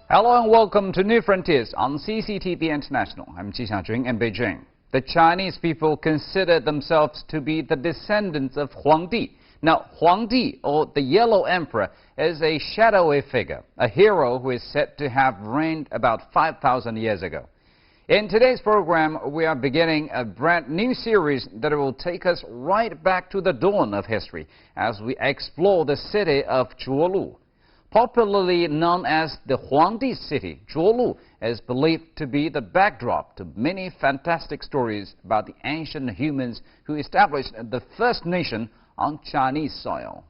Hello and welcome to New Frontiers on CCTV International. I'm Ji Xiaojun in Beijing. The Chinese people consider themselves to be the descendants of Huangdi. Now, Huangdi, or the Yellow Emperor, is a shadowy figure, a hero who is said to have reigned about 5,000 years ago. In today's program, we are beginning a brand new series that will take us right back to the dawn of history as we explore the city of Zhuolu. Popularly known as the Huangdi city, Zhuolu is believed to be the backdrop to many fantastic stories about the ancient humans who established the first nation on Chinese soil.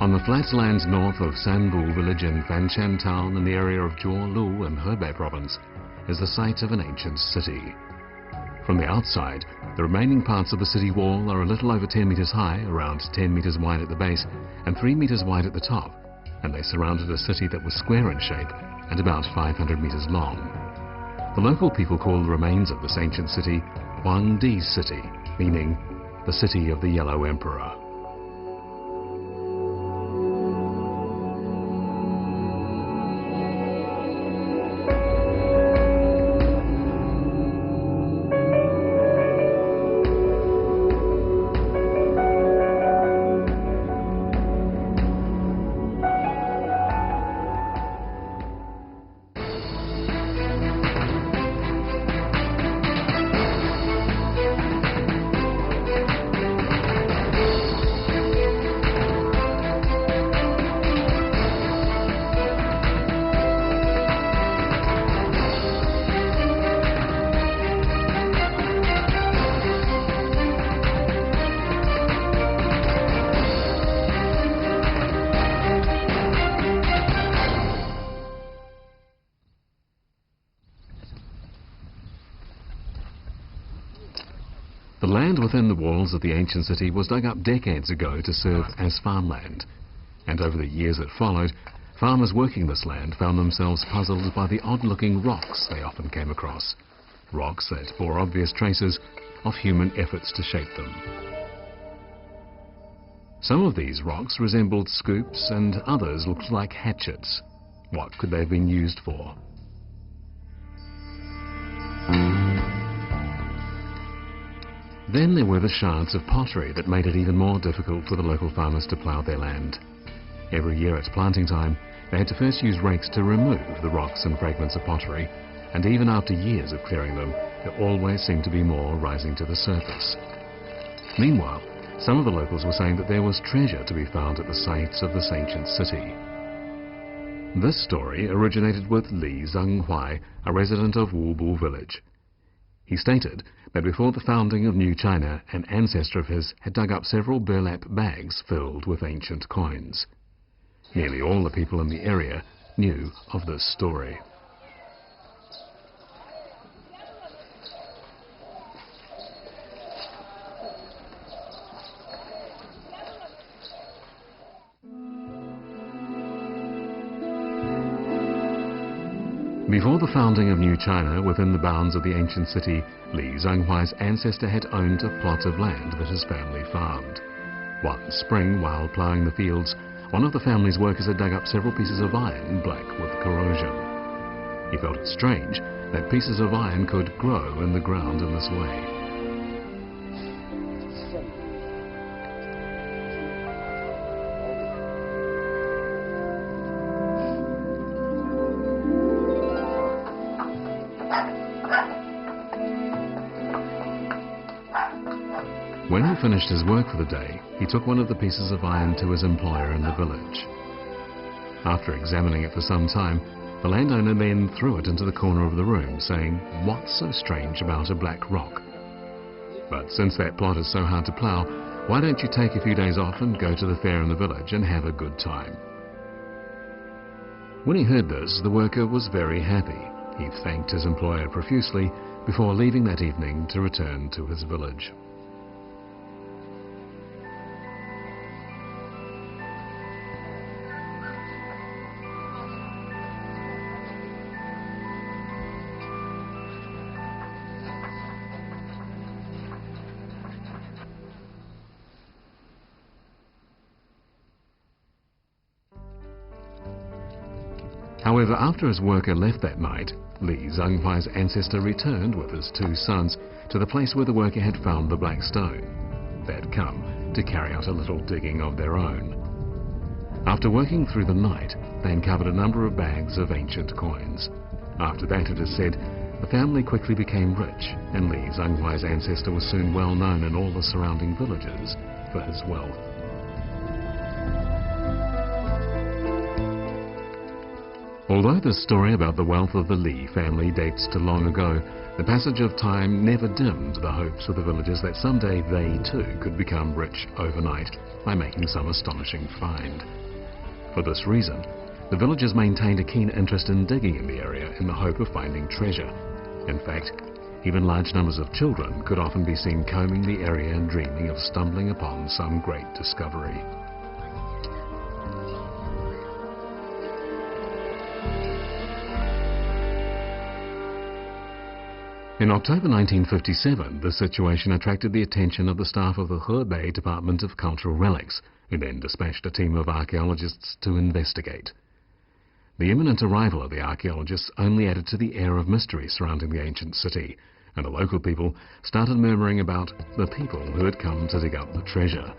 On the flatlands north of Sanbu village in Fanshan town in the area of Zhuolu in Hebei province is the site of an ancient city. From the outside, the remaining parts of the city wall are a little over 10 meters high, around 10 meters wide at the base and 3 meters wide at the top, and they surrounded a city that was square in shape and about 500 meters long. The local people call the remains of this ancient city Huangdi City, meaning the city of the Yellow Emperor. The land within the walls of the ancient city was dug up decades ago to serve as farmland. And over the years that followed, farmers working this land found themselves puzzled by the odd-looking rocks they often came across. Rocks that bore obvious traces of human efforts to shape them. Some of these rocks resembled scoops and others looked like hatchets. What could they have been used for? Then there were the shards of pottery that made it even more difficult for the local farmers to plough their land. Every year at planting time, they had to first use rakes to remove the rocks and fragments of pottery, and even after years of clearing them, there always seemed to be more rising to the surface. Meanwhile, some of the locals were saying that there was treasure to be found at the sites of this ancient city. This story originated with Li Zhenghuai, a resident of Wubu village. He stated that before the founding of New China, an ancestor of his had dug up several burlap bags filled with ancient coins. Nearly all the people in the area knew of this story. Before the founding of New China, within the bounds of the ancient city, Li Zhenghuai's ancestor had owned a plot of land that his family farmed. One spring, while ploughing the fields, one of the family's workers had dug up several pieces of iron black with corrosion. He felt it strange that pieces of iron could grow in the ground in this way. When he finished his work for the day, he took one of the pieces of iron to his employer in the village. After examining it for some time, the landowner then threw it into the corner of the room, saying, "What's so strange about a black rock? But since that plot is so hard to plough, why don't you take a few days off and go to the fair in the village and have a good time?" When he heard this, the worker was very happy. He thanked his employer profusely before leaving that evening to return to his village. However, after his worker left that night, Li Zhenghuai's ancestor returned with his two sons to the place where the worker had found the black stone. They had come to carry out a little digging of their own. After working through the night, they uncovered a number of bags of ancient coins. After that, it is said, the family quickly became rich, and Li Zhenghuai's ancestor was soon well known in all the surrounding villages for his wealth. Although the story about the wealth of the Li family dates to long ago, the passage of time never dimmed the hopes of the villagers that someday they too could become rich overnight by making some astonishing find. For this reason, the villagers maintained a keen interest in digging in the area in the hope of finding treasure. In fact, even large numbers of children could often be seen combing the area and dreaming of stumbling upon some great discovery. In October 1957, the situation attracted the attention of the staff of the Hebei Department of Cultural Relics, who then dispatched a team of archaeologists to investigate. The imminent arrival of the archaeologists only added to the air of mystery surrounding the ancient city, and the local people started murmuring about the people who had come to dig up the treasure.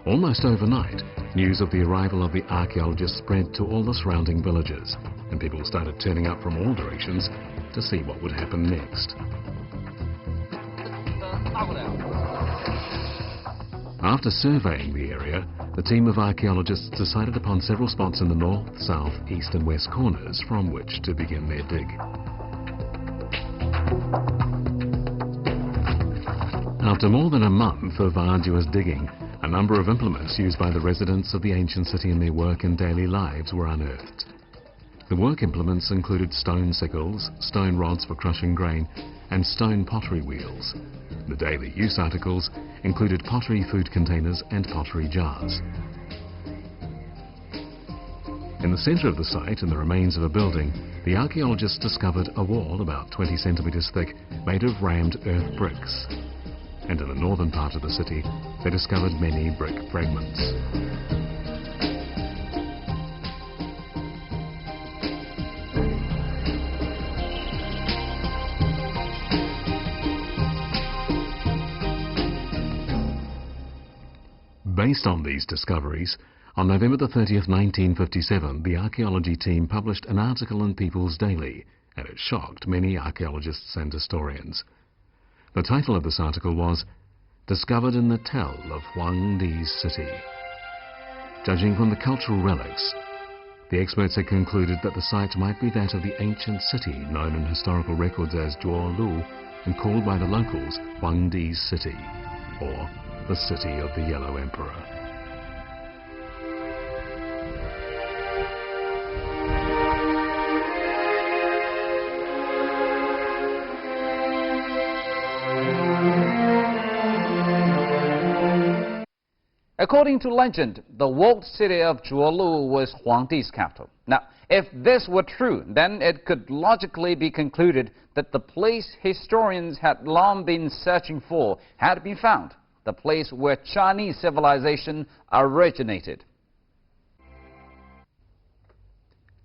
Almost overnight, news of the arrival of the archaeologists spread to all the surrounding villages, and people started turning up from all directions to see what would happen next. After surveying the area, the team of archaeologists decided upon several spots in the north, south, east and west corners from which to begin their dig. After more than a month of arduous digging, a number of implements used by the residents of the ancient city in their work and daily lives were unearthed. The work implements included stone sickles, stone rods for crushing grain, and stone pottery wheels. The daily use articles included pottery food containers and pottery jars. In the center of the site, in the remains of a building, the archaeologists discovered a wall about 20 centimeters thick, made of rammed earth bricks. And in the northern part of the city, they discovered many brick fragments. Based on these discoveries, on November the 30th, 1957, the archaeology team published an article in People's Daily, and it shocked many archaeologists and historians. The title of this article was, "Discovered in the Tell of Huangdi's City." Judging from the cultural relics, the experts had concluded that the site might be that of the ancient city known in historical records as Zhuolu and called by the locals Huangdi's City, or the City of the Yellow Emperor. According to legend, the walled city of Zhuolu was Huangdi's capital. Now, if this were true, then it could logically be concluded that the place historians had long been searching for had been found, the place where Chinese civilization originated.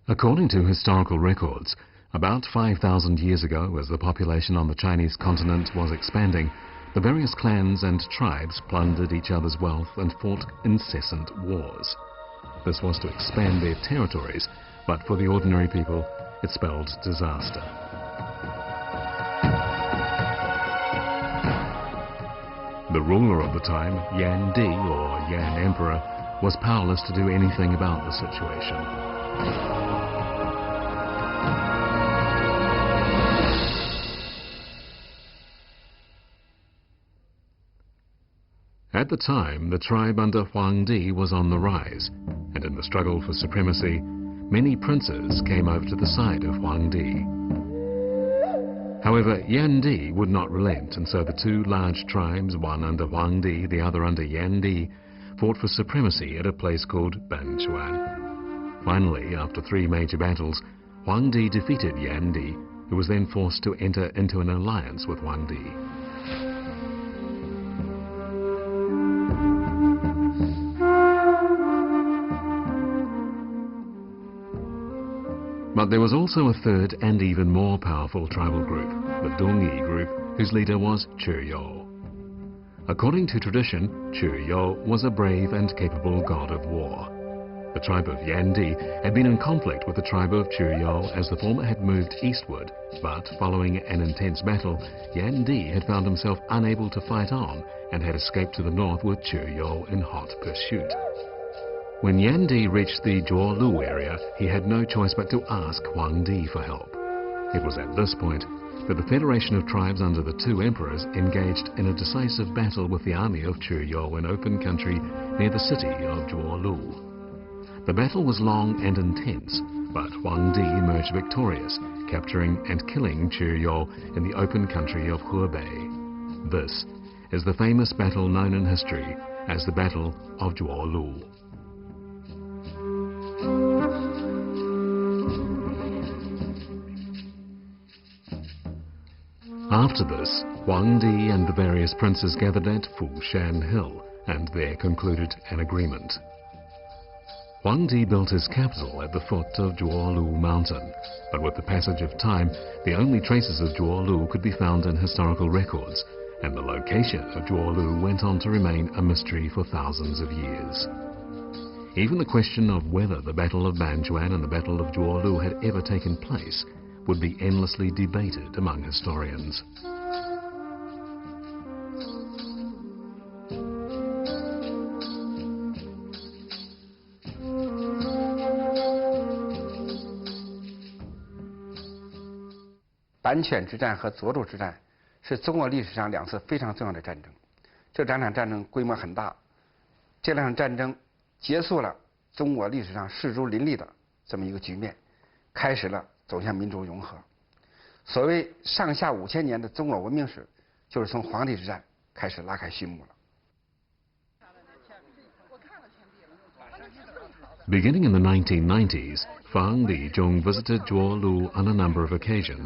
According to historical records, about 5,000 years ago, as the population on the Chinese continent was expanding, the various clans and tribes plundered each other's wealth and fought incessant wars. This was to expand their territories, but for the ordinary people, it spelled disaster. The ruler of the time, Huangdi, or Yan Emperor, was powerless to do anything about the situation. At the time, the tribe under Huangdi was on the rise, and in the struggle for supremacy, many princes came over to the side of Huangdi. However, Huangdi would not relent, and so the two large tribes, one under Huangdi, the other under Huangdi, fought for supremacy at a place called Banchuan. Finally, after 3 major battles, Huangdi defeated Huangdi, who was then forced to enter into an alliance with Huangdi. But there was also a third and even more powerful tribal group, the Dongyi group, whose leader was Chuyou. According to tradition, Chuyou was a brave and capable god of war. The tribe of Huangdi had been in conflict with the tribe of Chuyou as the former had moved eastward, but following an intense battle, Huangdi had found himself unable to fight on and had escaped to the north with Chuyou in hot pursuit. When Huangdi reached the Zhuolu area, he had no choice but to ask Huangdi for help. It was at this point that the Federation of Tribes under the two emperors engaged in a decisive battle with the army of Chuyou in open country near the city of Zhuolu. The battle was long and intense, but Huangdi emerged victorious, capturing and killing Chuyou in the open country of Hebei. This is the famous battle known in history as the Battle of Zhuolu. After this, Huangdi and the various princes gathered at Fushan Hill and there concluded an agreement. Huangdi built his capital at the foot of Zhuolu mountain, but with the passage of time, the only traces of Zhuolu could be found in historical records, and the location of Zhuolu went on to remain a mystery for thousands of years. Even the question of whether the Battle of Banjuan and the Battle of Zhuolu had ever taken place would be endlessly debated among historians.板犬之战和涿鹿之战是中国历史上两次非常重要的战争。这两场战争规模很大，这两场战争结束了中国历史上士族林立的这么一个局面，开始了走向民族融合。所谓上下5000年的中国文明史，就是从黄帝之战开始拉开序幕了。Beginning in the 1990s, Fang Lijong visited Zhuolu on a number of occasions.